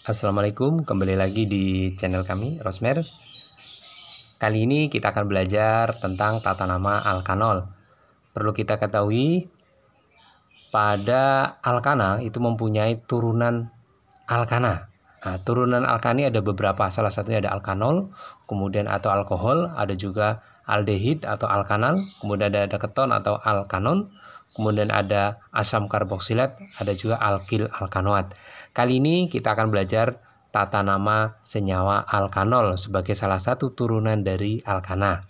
Assalamualaikum, kembali lagi di channel kami, Rosmer. Kali ini kita akan belajar tentang tata nama alkanol. Perlu kita ketahui, pada alkana itu mempunyai turunan alkana. Nah, turunan alkani ada beberapa, salah satunya ada alkanol, kemudian atau alkohol, ada juga aldehid atau alkanal, kemudian ada keton atau alkanon, kemudian ada asam karboksilat, ada juga alkil alkanoat. Kali ini kita akan belajar tata nama senyawa alkanol sebagai salah satu turunan dari alkana.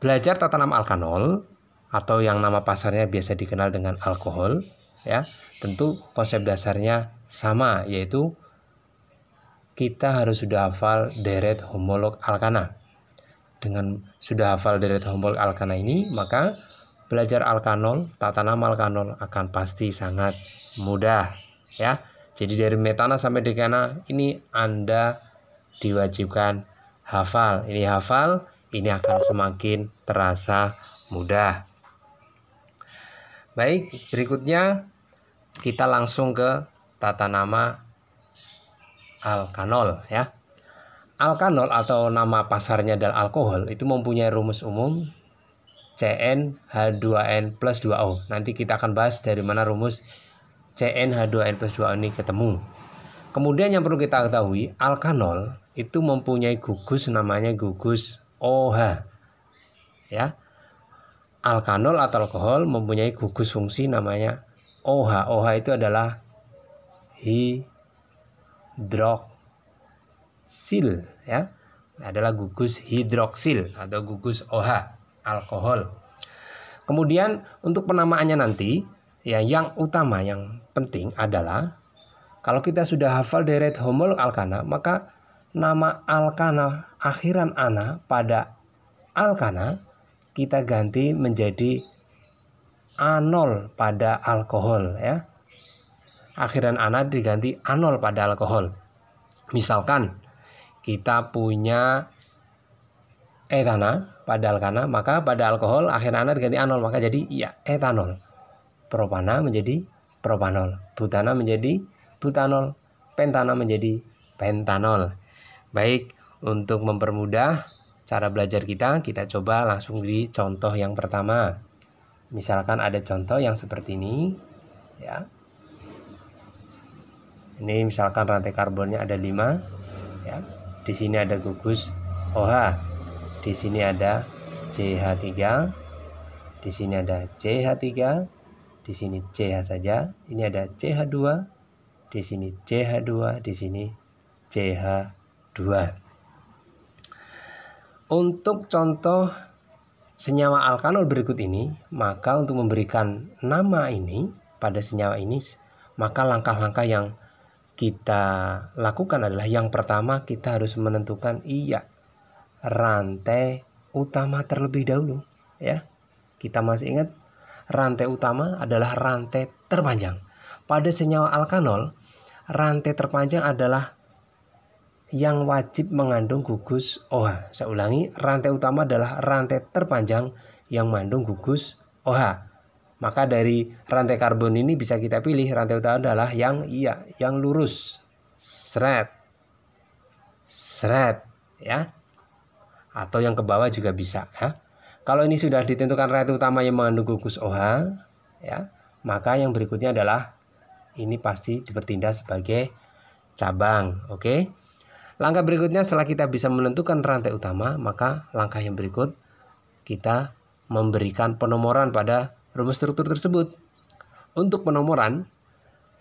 Belajar tata nama alkanol atau yang nama pasarnya biasa dikenal dengan alkohol, ya, tentu konsep dasarnya sama, yaitu kita harus sudah hafal deret homolog alkana. Dengan sudah hafal deret homolog alkana ini, maka belajar alkanol, tata nama alkanol akan pasti sangat mudah, ya. Jadi dari metana sampai dekana ini Anda diwajibkan hafal. Ini hafal, ini akan semakin terasa mudah. Baik, berikutnya kita langsung ke tata nama alkanol, ya. Alkanol atau nama pasarnya adalah alkohol itu mempunyai rumus umum CnH2n plus 2O. Nanti kita akan bahas dari mana rumus CnH2n plus 2O ini ketemu. Kemudian yang perlu kita ketahui, alkanol itu mempunyai gugus namanya gugus OH, ya. Alkanol atau alkohol mempunyai gugus fungsi namanya OH. OH itu adalah hidroksil, ya, adalah gugus hidroksil atau gugus OH, alkohol. Kemudian untuk penamaannya nanti, ya, yang utama, yang penting adalah kalau kita sudah hafal deret homolog alkana, maka nama alkana akhiran ana pada alkana kita ganti menjadi anol pada alkohol, ya. Akhiran ana diganti anol pada alkohol. Misalkan kita punya etana pada alkana, maka pada alkohol akhir ana diganti anol, maka jadi ya etanol. Propana menjadi propanol, butana menjadi butanol, pentana menjadi pentanol. Baik, untuk mempermudah cara belajar kita coba langsung di contoh yang pertama. Misalkan ada contoh yang seperti ini, ya. Ini misalkan rantai karbonnya ada 5, ya. Di sini ada gugus OH. Di sini ada CH3. Di sini ada CH3. Di sini CH saja. Ini ada CH2. Di sini CH2, di sini CH2. Untuk contoh senyawa alkanol berikut ini, maka untuk memberikan nama ini pada senyawa ini, maka langkah-langkah yang kita lakukan adalah yang pertama kita harus menentukan rantai utama terlebih dahulu, ya. Kita masih ingat rantai utama adalah rantai terpanjang. Pada senyawa alkanol, rantai terpanjang adalah yang wajib mengandung gugus OH. Saya ulangi, rantai utama adalah rantai terpanjang yang mengandung gugus OH. Maka dari rantai karbon ini bisa kita pilih rantai utama adalah yang lurus, seret, ya. Atau yang ke bawah juga bisa, ya. Kalau ini sudah ditentukan rantai utama yang mengandung gugus OH, ya, maka yang berikutnya adalah ini pasti bertindak sebagai cabang, oke? Langkah berikutnya setelah kita bisa menentukan rantai utama, maka langkah yang berikut kita memberikan penomoran pada rumus struktur tersebut. Untuk penomoran,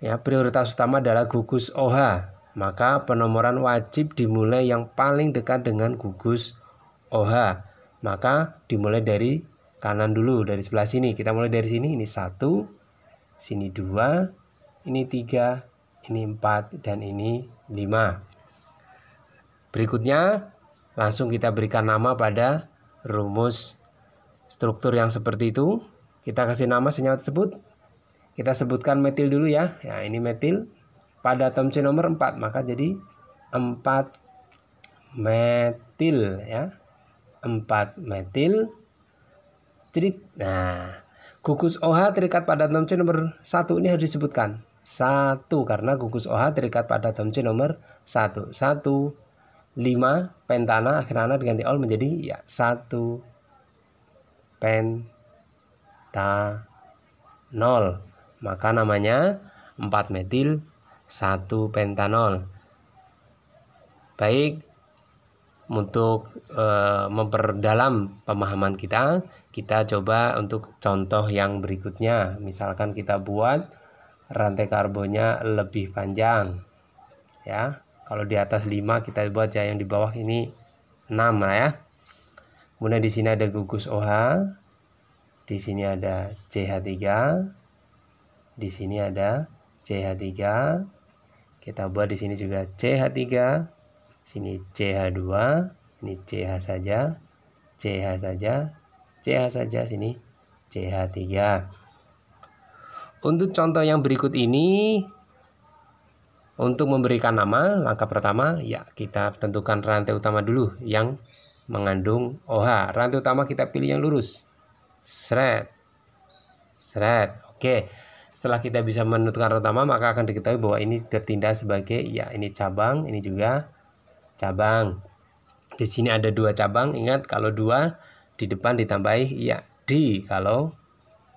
ya, prioritas utama adalah gugus OH. Maka penomoran wajib dimulai yang paling dekat dengan gugus OH. Maka dimulai dari kanan dulu, dari sebelah sini. Kita mulai dari sini, ini 1, sini 2, ini 3, ini 4, dan ini 5. Berikutnya, langsung kita berikan nama pada rumus struktur yang seperti itu. Kita kasih nama senyawa tersebut. Kita sebutkan metil dulu, ya. Ya, ini metil. Pada atom C nomor 4, maka jadi 4 metil, ya. 4 metil. Jadi, nah, gugus OH terikat pada atom C nomor 1 ini harus disebutkan. 1 karena gugus OH terikat pada atom C nomor 1. 1, 5 pentana akhirnya diganti ol menjadi ya 1 pentanol. Maka namanya 4 metil 1 pentanol. Baik, untuk memperdalam pemahaman kita coba untuk contoh yang berikutnya. Misalkan kita buat rantai karbonnya lebih panjang. Ya, kalau di atas 5 kita buat yang di bawah ini 6 lah ya. Kemudian di sini ada gugus OH. Di sini ada CH3. Di sini ada CH3. Kita buat di sini juga CH3. Sini CH2, ini CH saja, CH saja, CH saja, sini CH3. Untuk contoh yang berikut ini, untuk memberikan nama, langkah pertama ya kita tentukan rantai utama dulu yang mengandung OH. Rantai utama kita pilih yang lurus. Seret. Oke. Setelah kita bisa menentukan rantai utama, maka akan diketahui bahwa ini bertindak sebagai ya ini cabang, ini juga cabang. Di sini ada 2 cabang. Ingat kalau 2 di depan ditambahi ya di, kalau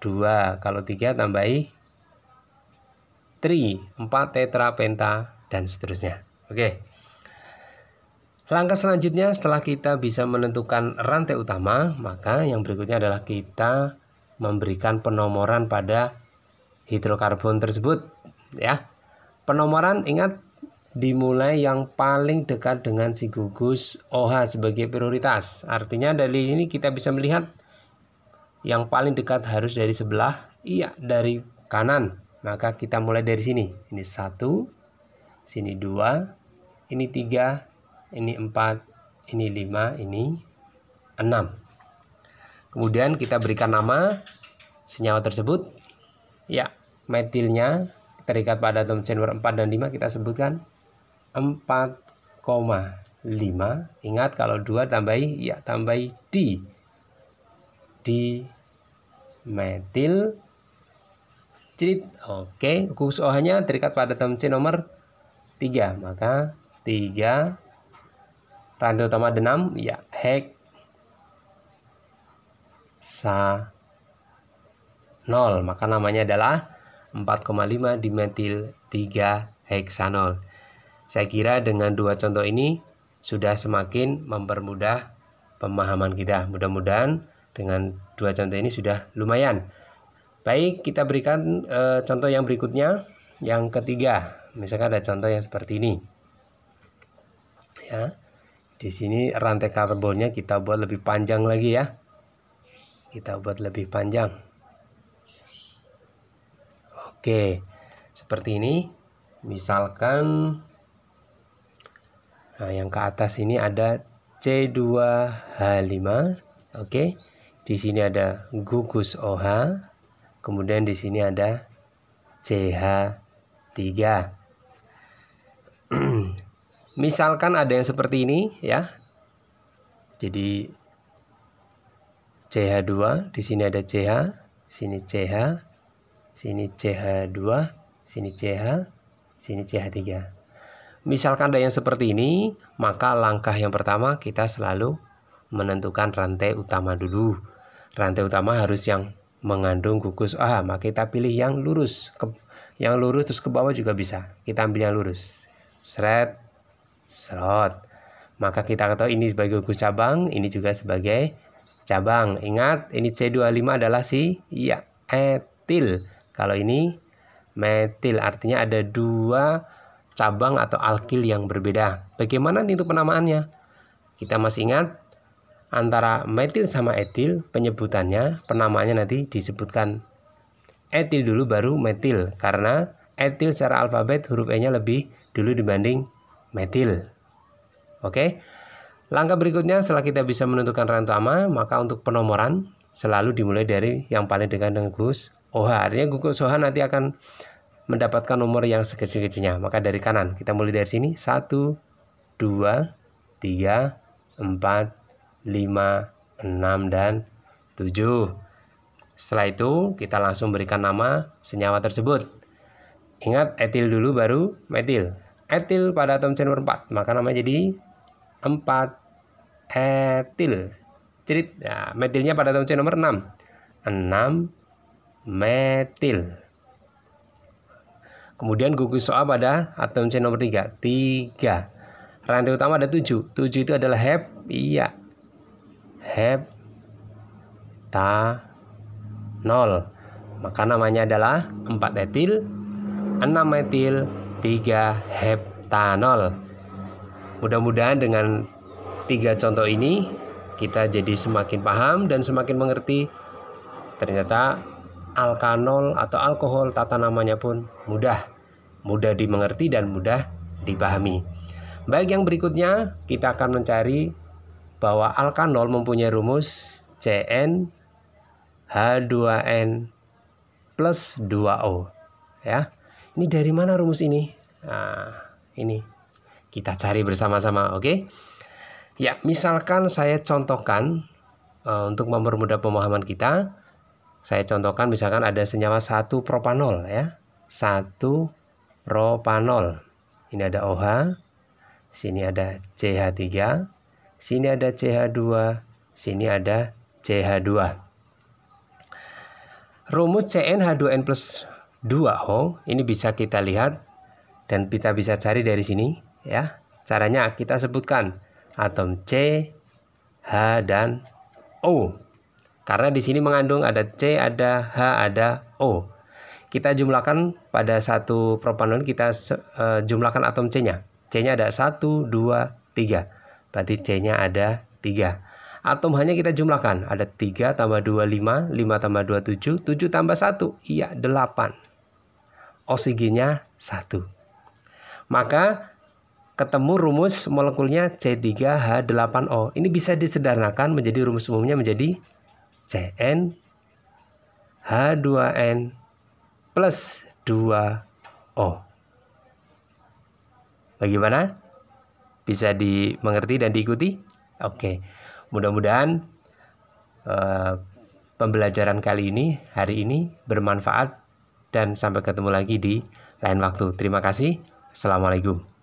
2, kalau 3 tambahi tri, 4 tetra penta dan seterusnya. Oke. Langkah selanjutnya setelah kita bisa menentukan rantai utama, maka yang berikutnya adalah kita memberikan penomoran pada hidrokarbon tersebut ya. Penomoran ingat dimulai yang paling dekat dengan si gugus OH sebagai prioritas. Artinya dari ini kita bisa melihat yang paling dekat harus dari sebelah, iya dari kanan. Maka kita mulai dari sini. Ini 1, sini 2, ini 3, ini 4, ini 5, ini 6. Kemudian kita berikan nama senyawa tersebut. Ya, metilnya terikat pada atom C nomor 4 dan 5 kita sebutkan 4,5. Ingat kalau 2 tambahi ya tambahi di metil cirit. Oke, gugus OH-nya terikat pada atom C nomor 3. Maka 3 rantai utama 6 ya heksanol. Maka namanya adalah 4,5 dimetil 3 heksanol. Saya kira dengan 2 contoh ini sudah semakin mempermudah pemahaman kita. Mudah-mudahan dengan 2 contoh ini sudah lumayan. Baik, kita berikan contoh yang berikutnya, yang ketiga. Misalkan ada contoh yang seperti ini. Ya. Di sini rantai karbonnya kita buat lebih panjang lagi ya. Kita buat lebih panjang. Oke. Seperti ini. Misalkan nah, yang ke atas ini ada C2H5. Oke. Di sini ada gugus OH. Kemudian di sini ada CH3. Misalkan ada yang seperti ini ya. Jadi CH2, di sini ada CH, sini CH, sini CH2, sini CH, sini CH3. Misalkan ada yang seperti ini, maka langkah yang pertama kita selalu menentukan rantai utama dulu. Rantai utama harus yang mengandung gugus OH, maka kita pilih yang lurus. Yang lurus terus ke bawah juga bisa. Kita ambil yang lurus. Seret, serot. Maka kita ketahui ini sebagai gugus cabang, ini juga sebagai cabang. Ingat, ini C25 adalah si ya etil. Kalau ini metil, artinya ada 2 cabang atau alkil yang berbeda. Bagaimana itu penamaannya? Kita masih ingat antara metil sama etil penyebutannya, penamaannya nanti disebutkan etil dulu baru metil, karena etil secara alfabet huruf E-nya lebih dulu dibanding metil. Oke. Langkah berikutnya setelah kita bisa menentukan rantai utama, maka untuk penomoran selalu dimulai dari yang paling dekat dengan gugus OH. Artinya gugus OH nanti akan mendapatkan nomor yang sekecil-kecilnya. Maka dari kanan kita mulai dari sini 1, 2, 3, 4, 5, 6, dan 7. Setelah itu kita langsung berikan nama senyawa tersebut. Ingat, etil dulu baru metil. Etil pada atom C nomor 4, maka namanya jadi 4-etil. Cerit. Nah, metilnya pada atom C nomor 6. 6-metil. Kemudian gugus OA pada atom C nomor 3. 3. Rantai utama ada 7. 7 itu adalah iya. Heptanol. Maka namanya adalah 4-etil, 6-metil, 3 heptanol. Mudah-mudahan dengan 3 contoh ini kita jadi semakin paham dan semakin mengerti. Ternyata alkanol atau alkohol tata namanya pun mudah dimengerti dan mudah dipahami. Baik, yang berikutnya kita akan mencari bahwa alkanol mempunyai rumus CnH2n plus 2O. Ya, ini dari mana rumus ini? Nah, ini kita cari bersama-sama, oke? Ya, misalkan saya contohkan untuk mempermudah pemahaman kita. Saya contohkan misalkan ada senyawa 1 propanol ya. 1 propanol. Ini ada OH, sini ada CH3, sini ada CH2, sini ada CH2. Rumus CnH2n plus 2O ini bisa kita lihat dan kita bisa cari dari sini ya. Caranya kita sebutkan atom C, H, dan O. Karena di sini mengandung ada C, ada H, ada O. Kita jumlahkan pada 1 propanol, kita jumlahkan atom C-nya. C-nya ada 1, 2, 3. Berarti C-nya ada 3. Atom H-nya kita jumlahkan. Ada 3 tambah 2, 5. 5 tambah 2, 7. 7 tambah 1. Iya, 8. Oksigennya 1. Maka ketemu rumus molekulnya C3H8O. Ini bisa disederhanakan menjadi rumus umumnya menjadi CnH2n plus 2O. Bagaimana? Bisa dimengerti dan diikuti? Oke. Mudah-mudahan pembelajaran kali ini, hari ini bermanfaat dan sampai ketemu lagi di lain waktu. Terima kasih. Assalamualaikum.